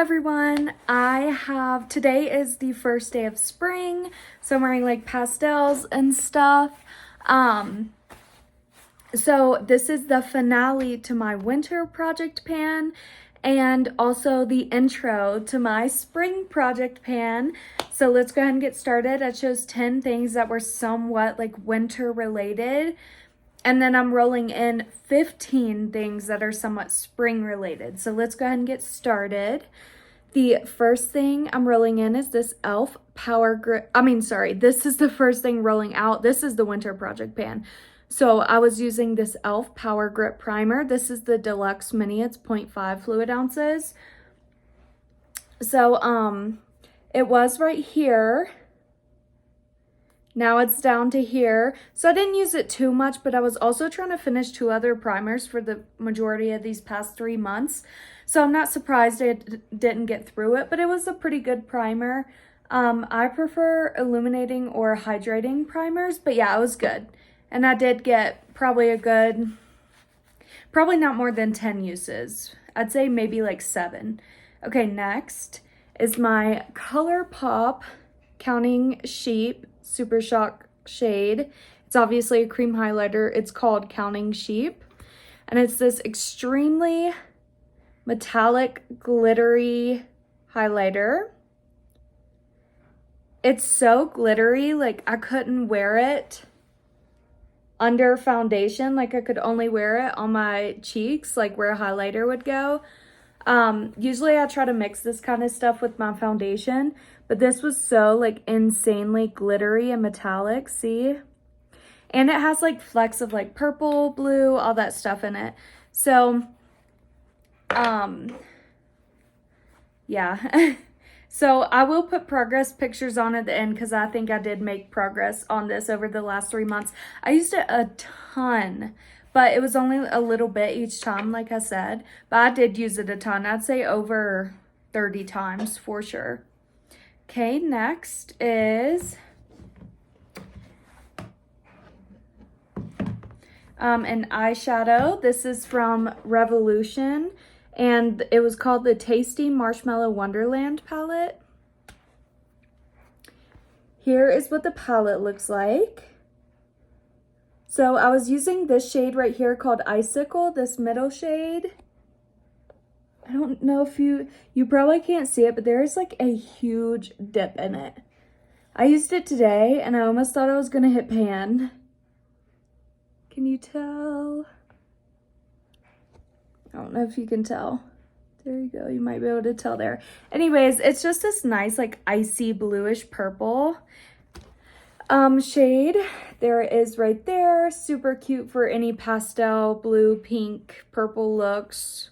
everyone. Today is the first day of spring, so I'm wearing like pastels and stuff. So this is the finale to my winter project pan and also the intro to my spring project pan. So let's go ahead and get started. I chose 10 things that were somewhat like winter related. And then I'm rolling in 15 things that are somewhat spring related. So let's go ahead and get started. The first thing I'm rolling in is this e.l.f. Power Grip. This is the first thing rolling out. This is the winter project pan. So I was using this e.l.f. Power Grip Primer. This is the Deluxe Mini. It's 0.5 fluid ounces. So it was right here. Now it's down to here. So I didn't use it too much, but I was also trying to finish 2 other primers for the majority of these past 3 months. So I'm not surprised I didn't get through it, but it was a pretty good primer. I prefer illuminating or hydrating primers, but yeah, it was good. And I did get probably not more than 10 uses. I'd say maybe like 7. Okay, next is my ColourPop Counting Sheep Super Shock shade. It's obviously a cream highlighter. It's called Counting Sheep, and it's this extremely metallic glittery highlighter. It's so glittery, like I couldn't wear it under foundation. Like I could only wear it on my cheeks, like where a highlighter would go. Usually I try to mix this kind of stuff with my foundation, but this was so like insanely glittery and metallic, see? And it has like flecks of like purple, blue, all that stuff in it. So, yeah. So I will put progress pictures on at the end because I think I did make progress on this over the last 3 months. I used it a ton, but it was only a little bit each time, like I said. But I did use it a ton. I'd say over 30 times for sure. Okay, next is an eyeshadow. This is from Revolution, and it was called the Tasty Marshmallow Wonderland palette. Here is what the palette looks like. So I was using this shade right here called Icicle, this middle shade. I don't know if you probably can't see it, but there's like a huge dip in it. I used it today and I almost thought I was gonna hit pan. Can you tell? I don't know if you can tell. There you go, you might be able to tell there. Anyways, it's just this nice like icy bluish purple shade. There it is right there. Super cute for any pastel, blue, pink, purple looks.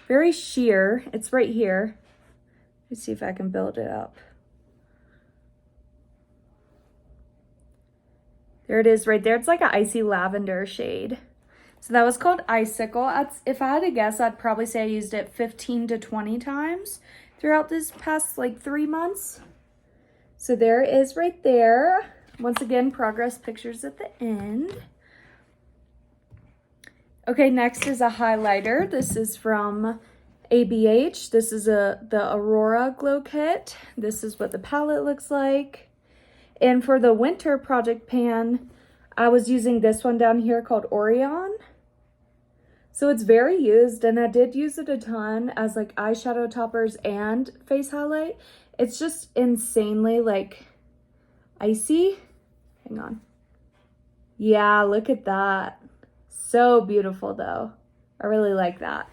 Very sheer. It's right here. Let's see if I can build it up. There it is right there. It's like an icy lavender shade. So that was called Icicle. If I had to guess, I'd probably say I used it 15 to 20 times throughout this past like 3 months. So there it is right there. Once again, progress pictures at the end. Okay, next is a highlighter. This is from ABH. This is the Aurora Glow Kit. This is what the palette looks like. And for the winter project pan, I was using this one down here called Orion. So it's very used, and I did use it a ton as like eyeshadow toppers and face highlight. It's just insanely like icy. Hang on. Yeah, look at that. So beautiful though. I really like that.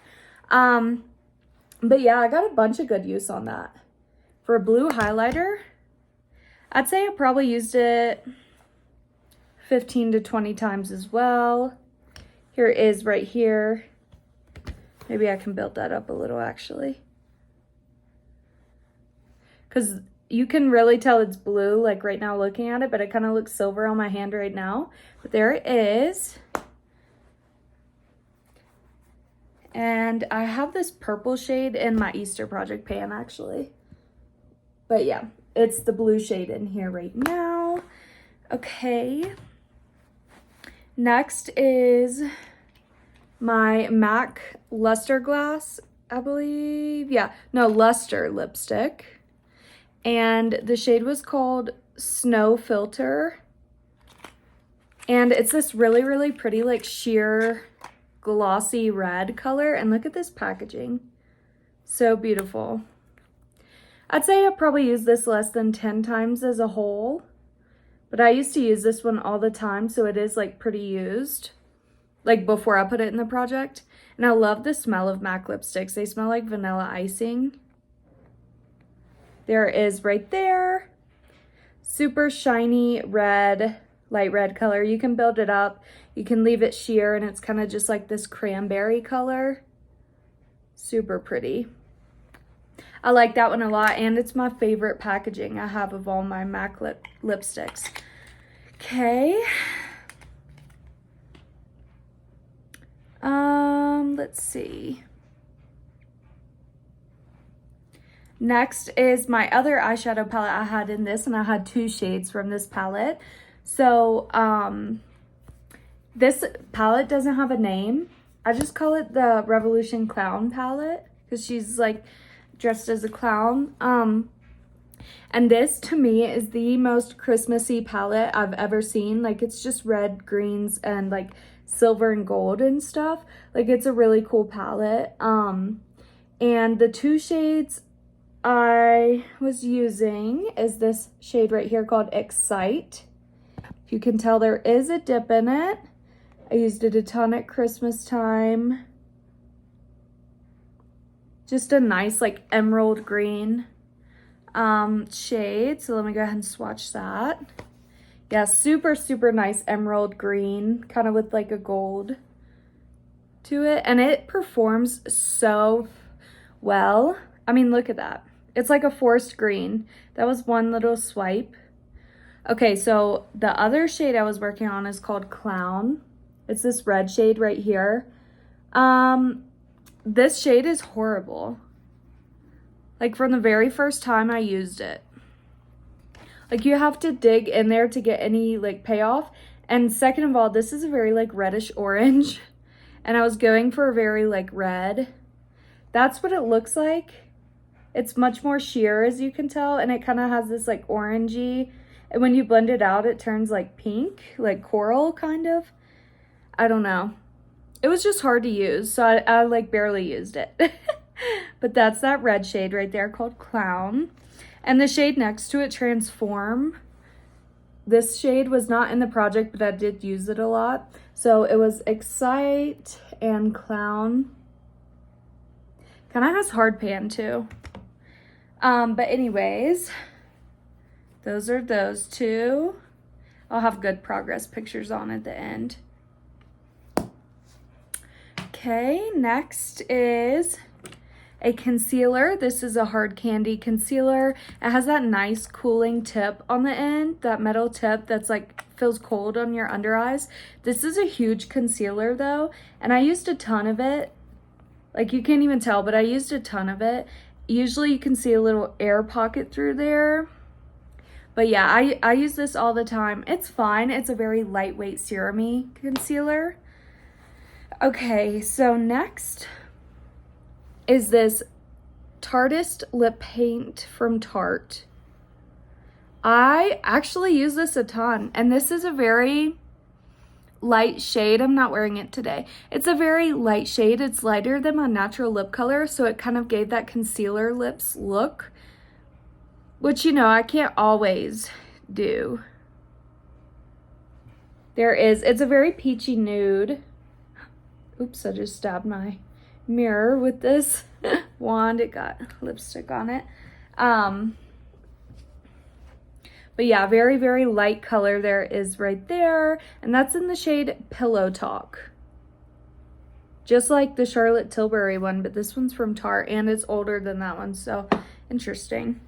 But yeah, I got a bunch of good use on that. For a blue highlighter, I'd say I probably used it 15 to 20 times as well. Here it is right here. Maybe I can build that up a little actually. Because you can really tell it's blue like right now looking at it, but it kind of looks silver on my hand right now. But there it is. And I have this purple shade in my Easter project pan actually. But yeah, it's the blue shade in here right now. Okay. Next is my MAC Luster Glass I believe, yeah, no, Luster lipstick. And the shade was called Snow Filter. And it's this really, really pretty, like, sheer glossy red color. And look at this packaging. So beautiful. I'd say I probably use this less than 10 times as a whole. But I used to use this one all the time, so it is, like, pretty used. Like, before I put it in the project. And I love the smell of MAC lipsticks. They smell like vanilla icing. There is right there. Super shiny red, light red color. You can build it up. You can leave it sheer and it's kind of just like this cranberry color. Super pretty. I like that one a lot, and it's my favorite packaging I have of all my MAC lipsticks. Okay. Let's see. Next is my other eyeshadow palette I had in this, and I had 2 shades from this palette. So, this palette doesn't have a name. I just call it the Revolution Clown palette because she's like dressed as a clown. And this to me is the most Christmassy palette I've ever seen. Like, it's just red, greens, and like silver and gold and stuff. Like, it's a really cool palette. And the 2 shades I was using is this shade right here called Excite. If you can tell, there is a dip in it. I used it a ton at Christmas time. Just a nice like emerald green shade. So let me go ahead and swatch that. Yeah, super, super nice emerald green, kind of with like a gold to it. And it performs so well. I mean, look at that. It's like a forest green. That was one little swipe. Okay, so the other shade I was working on is called Clown. It's this red shade right here. This shade is horrible. Like, from the very first time I used it. Like, you have to dig in there to get any, like, payoff. And second of all, this is a very, like, reddish orange. And I was going for a very, like, red. That's what it looks like. It's much more sheer, as you can tell. And it kind of has this, like, orangey. And when you blend it out, it turns, like, pink. Like, coral, kind of. I don't know. It was just hard to use. So I like, barely used it. But that's that red shade right there called Clown. And the shade next to it, Transform. This shade was not in the project, but I did use it a lot. So it was Excite and Clown. Kind of has hard pan too. But anyways, those are those 2. I'll have good progress pictures on at the end. Okay, next is a concealer. This is a hard candy concealer. It has that nice cooling tip on the end, that metal tip that's like feels cold on your under eyes. This is a huge concealer though, and I used a ton of it. Like, you can't even tell, but I used a ton of it. Usually you can see a little air pocket through there. But yeah, I use this all the time. It's fine. It's a very lightweight serum-y concealer. Okay, so next is this Tarteist lip paint from Tarte. I actually use this a ton, and this is a very light shade. I'm not wearing it today. It's a very light shade. It's lighter than my natural lip color, so it kind of gave that concealer lips look, which, you know, I can't always do. It's a very peachy nude. Oops, I just stabbed my mirror with this wand. It got lipstick on it. But yeah, very, very light color there is right there. And that's in the shade Pillow Talk. Just like the Charlotte Tilbury one, but this one's from Tarte and it's older than that one. So interesting.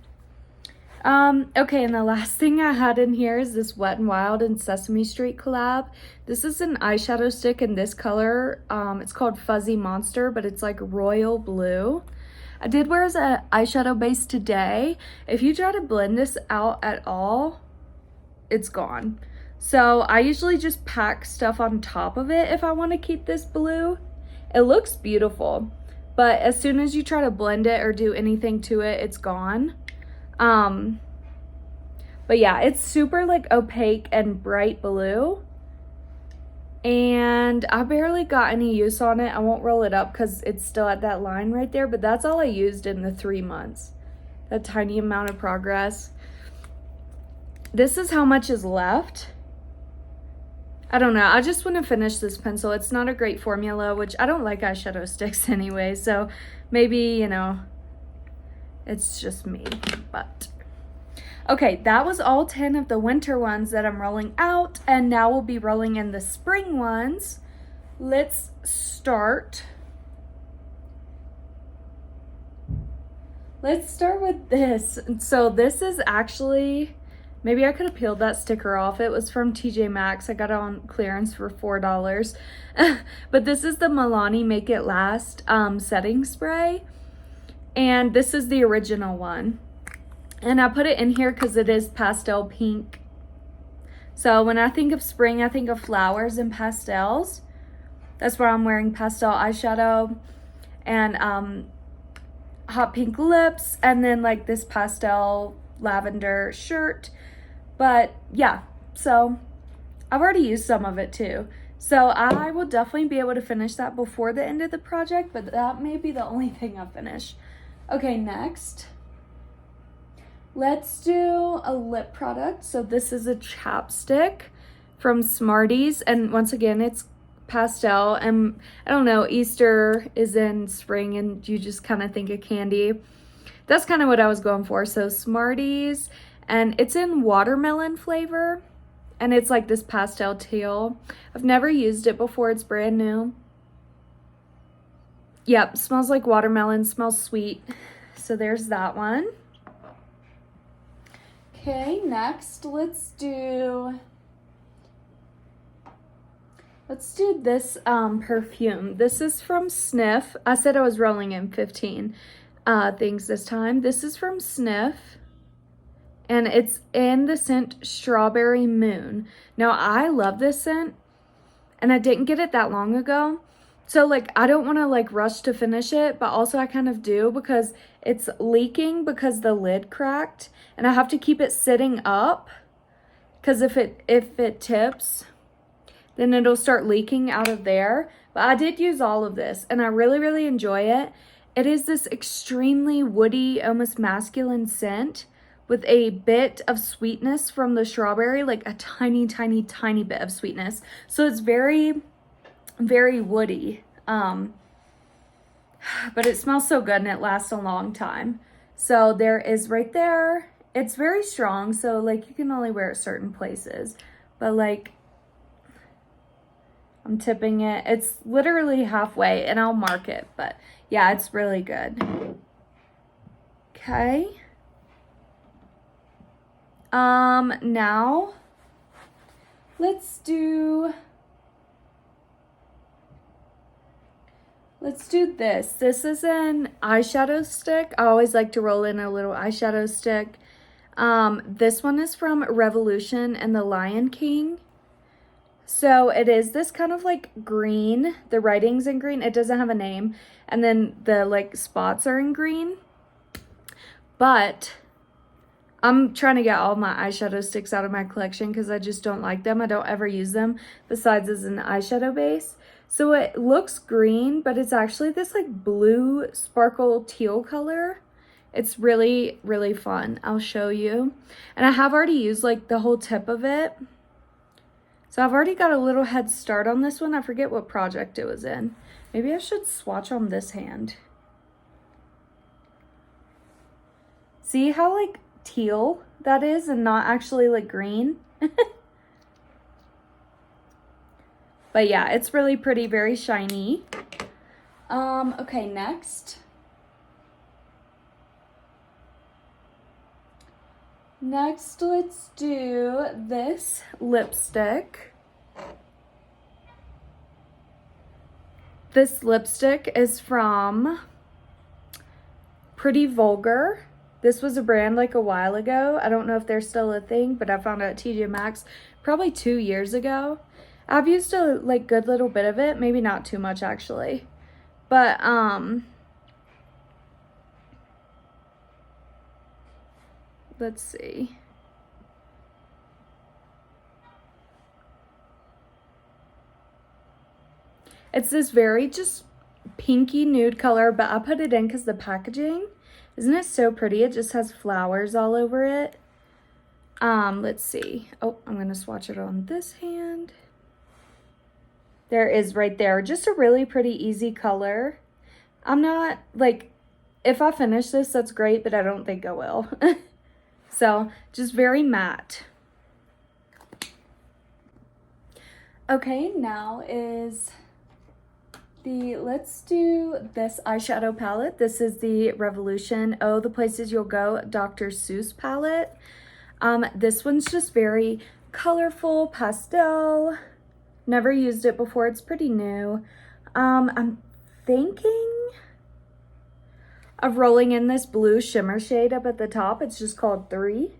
Okay, and the last thing I had in here is this Wet n Wild and Sesame Street collab. This is an eyeshadow stick in this color. It's called Fuzzy Monster, but it's like royal blue. I did wear as an eyeshadow base today. If you try to blend this out at all, it's gone. So I usually just pack stuff on top of it if I want to keep this blue. It looks beautiful, but as soon as you try to blend it or do anything to it, it's gone. But yeah, it's super like opaque and bright blue. And I barely got any use on it. I won't roll it up because it's still at that line right there, but that's all I used in the 3 months. That tiny amount of progress. This is how much is left. I don't know. I just want to finish this pencil. It's not a great formula, which I don't like eyeshadow sticks anyway. So maybe, you know, it's just me. But okay, that was all 10 of the winter ones that I'm rolling out. And now we'll be rolling in the spring ones. Let's start. Let's start with this. So this is actually... Maybe I could have peeled that sticker off. It was from TJ Maxx. I got it on clearance for $4. But this is the Milani Make It Last setting spray. And this is the original one. And I put it in here because it is pastel pink. So when I think of spring, I think of flowers and pastels. That's why I'm wearing pastel eyeshadow and hot pink lips. And then like this pastel lavender shirt. But yeah, so I've already used some of it too. So I will definitely be able to finish that before the end of the project, but that may be the only thing I'll finish. Okay, next. Let's do a lip product. So this is a chapstick from Smarties. And once again, it's pastel. And I don't know, Easter is in spring and you just kind of think of candy. That's kind of what I was going for. So Smarties, and it's in watermelon flavor, and it's like this pastel teal. I've never used it before. It's brand new. Yep, smells like watermelon, smells sweet. So there's that one. Okay, next let's do this perfume. This is from Sniff. I said I was rolling in 15 things this time. This is from Sniff, and it's in the scent Strawberry Moon. Now I love this scent, and I didn't get it that long ago, so like I don't want to like rush to finish it, but also I kind of do because it's leaking because the lid cracked, and I have to keep it sitting up because if it tips, then it'll start leaking out of there. But I did use all of this, and I really enjoy it. It is this extremely woody, almost masculine scent with a bit of sweetness from the strawberry, like a tiny bit of sweetness. So it's very woody. But it smells so good and it lasts a long time. So there is right there. It's very strong, so like you can only wear it certain places. But like, I'm tipping it. It's literally halfway, and I'll mark it, but yeah, it's really good. Okay. Now let's do this. This is an eyeshadow stick. I always like to roll in a little eyeshadow stick. This one is from Revolution and the Lion King. So it is this kind of like green. The writing's in green. It doesn't have a name. And then the like spots are in green. But I'm trying to get all my eyeshadow sticks out of my collection because I just don't like them. I don't ever use them besides as an eyeshadow base. So it looks green, but it's actually this like blue sparkle teal color. It's really fun. I'll show you. And I have already used like the whole tip of it. So I've already got a little head start on this one. I forget what project it was in. Maybe I should swatch on this hand. See how like teal that is and not actually like green? But yeah, it's really pretty, very shiny. Okay, next. Next, let's do this lipstick. This lipstick is from Pretty Vulgar. This was a brand like a while ago. I don't know if they're still a thing, but I found it at TJ Maxx probably 2 years ago. I've used a like good little bit of it, maybe not too much actually. But let's see. It's this very just pinky nude color, but I put it in because the packaging, isn't it so pretty? It just has flowers all over it. Let's see. Oh, I'm gonna swatch it on this hand. There is right there. Just a really pretty easy color. I'm not like, if I finish this, that's great, but I don't think I will. So just very matte. Okay, now is let's do this eyeshadow palette. This is the Revolution Oh, the Places You'll Go Dr. Seuss palette. This one's just very colorful, pastel. Never used it before, it's pretty new. I'm thinking of rolling in this blue shimmer shade up at the top. It's just called 3.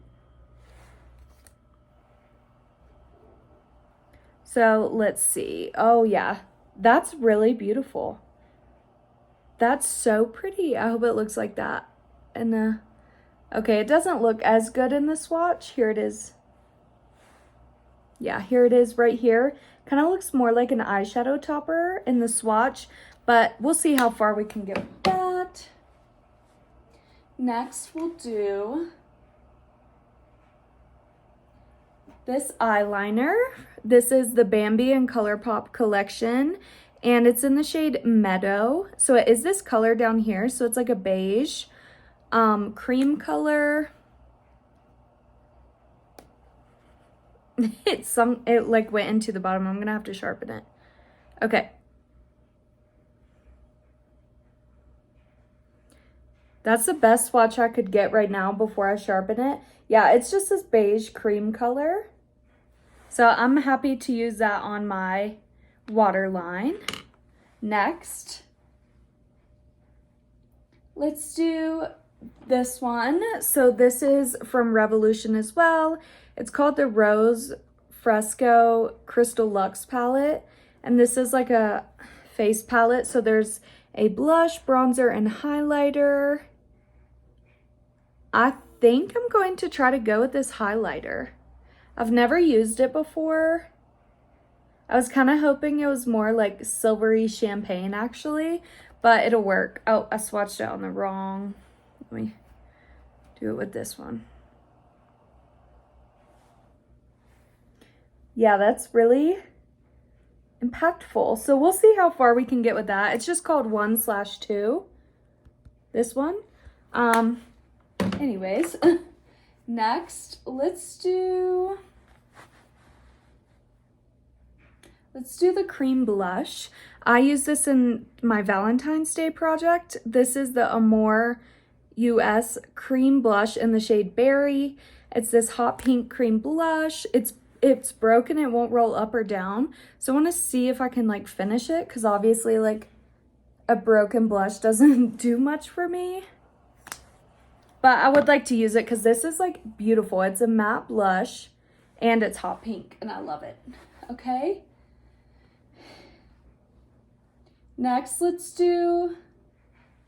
So let's see. Oh yeah, that's really beautiful. That's so pretty. I hope it looks like that. And okay, it doesn't look as good in the swatch. Here it is. Yeah, here it is right here. Kind of looks more like an eyeshadow topper in the swatch, but we'll see how far we can get with that. Next, we'll do this eyeliner. This is the Bambi and ColourPop collection, and it's in the shade Meadow. So it is this color down here, so it's like a beige, cream color. It like went into the bottom. I'm gonna have to sharpen it. Okay. That's the best swatch I could get right now before I sharpen it. Yeah, it's just this beige cream color. So I'm happy to use that on my waterline. Next, let's do this one. So this is from Revolution as well. It's called the Rose Fresco Crystal Luxe palette. And this is like a face palette. So there's a blush, bronzer, and highlighter. I think I'm going to try to go with this highlighter. I've never used it before. I was kind of hoping it was more like silvery champagne actually, but it'll work. Oh, I swatched it on the wrong. Let me do it with this one. Yeah, that's really impactful. So we'll see how far we can get with that. It's just called 1/2. This one. Anyways, next, let's do the cream blush. I use this in my Valentine's Day project. This is the Amore US cream blush in the shade Berry. It's this hot pink cream blush. It's broken, it won't roll up or down. So I want to see if I can like finish it, because obviously like a broken blush doesn't do much for me. But I would like to use it because this is like beautiful. It's a matte blush and it's hot pink and I love it. Okay. Next, let's do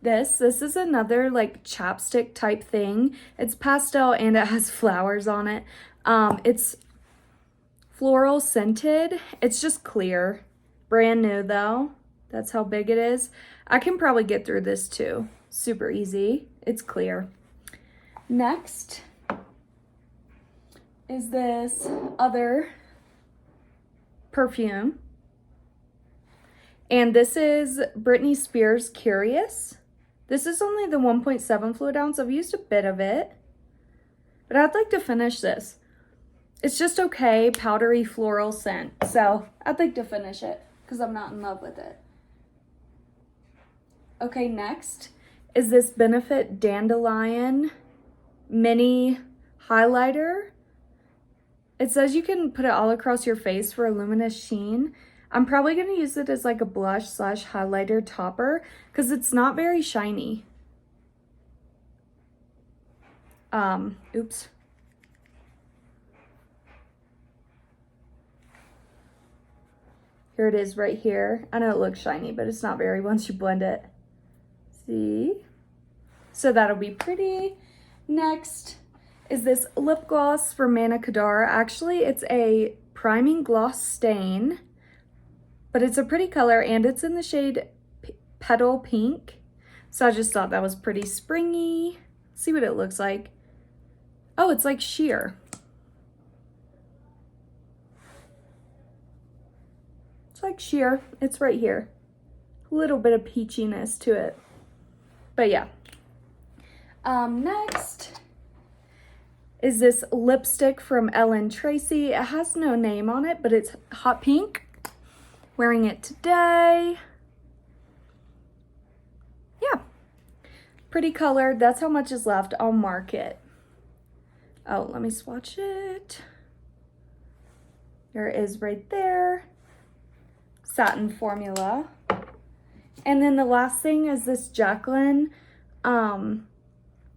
this. This is another like chapstick type thing. It's pastel and it has flowers on it. It's floral scented. It's just clear. Brand new though. That's how big it is. I can probably get through this too. Super easy. It's clear. Next is this other perfume. And this is Britney Spears Curious. This is only the 1.7 fluid ounce. I've used a bit of it, but I'd like to finish this. It's just okay, powdery floral scent. So I'd like to finish it because I'm not in love with it. Okay, next is this Benefit Dandelion mini highlighter. It says you can put it all across your face for a luminous sheen. I'm probably going to use it as like a blush / highlighter topper because it's not very shiny. Oops. Here it is right here. I know it looks shiny, but it's not very once you blend it. See? So that'll be pretty. Next is this lip gloss from Manna Kadar. Actually, it's a priming gloss stain, but it's a pretty color and it's in the shade Petal Pink. So I just thought that was pretty springy. Let's see what it looks like. Oh, it's like sheer. It's like sheer. It's right here. A little bit of peachiness to it. But yeah. Next is this lipstick from Ellen Tracy. It has no name on it, but it's hot pink. Wearing it today. Yeah. Pretty colored. That's how much is left. I'll mark it. Oh, let me swatch it. There it is right there. Satin formula. And then the last thing is this Jaclyn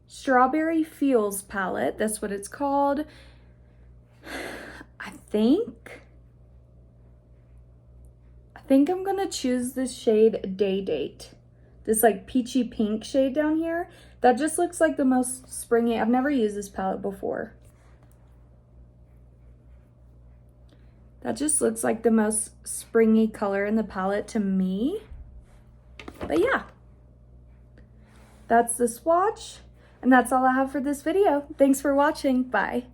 Strawberry Feels palette. That's what it's called. I think I'm gonna choose this shade Day Date. This like peachy pink shade down here. That just looks like the most springy. I've never used this palette before. That just looks like the most springy color in the palette to me. But yeah, that's the swatch. And that's all I have for this video. Thanks for watching. Bye.